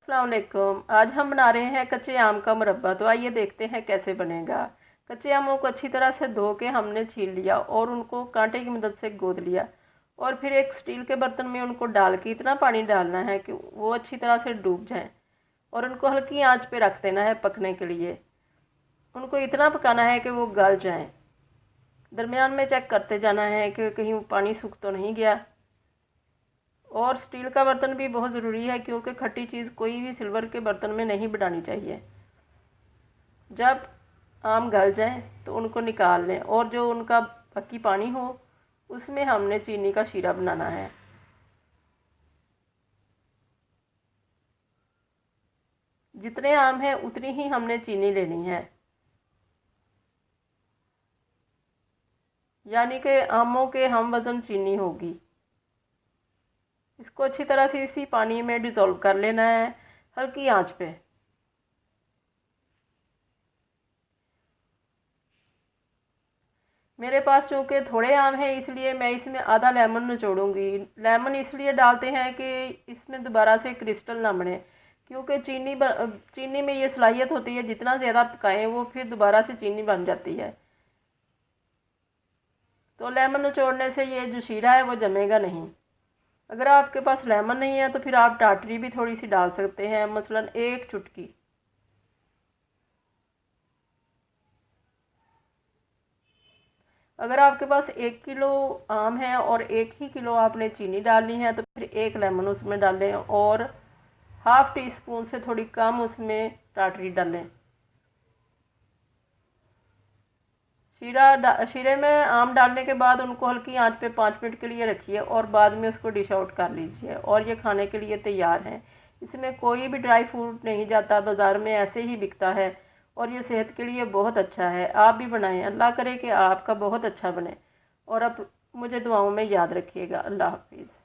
अस्सलाम वालेकुम। आज हम बना रहे हैं कच्चे आम का मुरब्बा। तो आइए देखते हैं कैसे बनेगा। कच्चे आमों को अच्छी तरह से धो के हमने छील लिया और उनको कांटे की मदद से गोद लिया और फिर एक स्टील के बर्तन में उनको डाल के इतना पानी डालना है कि वो अच्छी तरह से डूब जाएं और उनको हल्की आंच पे रख देना है पकने के लिए। उनको इतना पकाना है कि वो गल जाएं। दरमियान में चेक करते जाना है कि कहीं पानी सूख तो नहीं गया। और स्टील का बर्तन भी बहुत ज़रूरी है क्योंकि खट्टी चीज़ कोई भी सिल्वर के बर्तन में नहीं बनानी चाहिए। जब आम गल जाएं तो उनको निकाल लें और जो उनका बाकी पानी हो उसमें हमने चीनी का शीरा बनाना है। जितने आम हैं उतनी ही हमने चीनी लेनी है, यानी कि आमों के हम वज़न चीनी होगी। इसको अच्छी तरह से इसी पानी में डिज़ोल्व कर लेना है हल्की आंच पे। मेरे पास चूँकि थोड़े आम हैं इसलिए मैं इसमें आधा लेमन निचोड़ूंगी। लेमन इसलिए डालते हैं कि इसमें दोबारा से क्रिस्टल ना बने, क्योंकि चीनी में ये सलाहियत होती है जितना ज़्यादा पकाएं वो फिर दोबारा से चीनी बन जाती है। तो लेमन निचोड़ने से ये जो शीरा है वो जमेगा नहीं। अगर आपके पास लेमन नहीं है तो फिर आप टाटरी भी थोड़ी सी डाल सकते हैं, मसलन एक चुटकी। अगर आपके पास 1 किलो आम है और 1 ही किलो आपने चीनी डालनी है तो फिर एक लेमन उसमें डालें और हाफ़ टी स्पून से थोड़ी कम उसमें टाटरी डालें। शीरे में आम डालने के बाद उनको हल्की आंच पे 5 मिनट के लिए रखिए और बाद में उसको डिश आउट कर लीजिए और ये खाने के लिए तैयार है। इसमें कोई भी ड्राई फ्रूट नहीं जाता, बाज़ार में ऐसे ही बिकता है और ये सेहत के लिए बहुत अच्छा है। आप भी बनाएं। अल्लाह करे कि आपका बहुत अच्छा बने और अब मुझे दुआओं में याद रखिएगा। अल्लाह हाफिज़।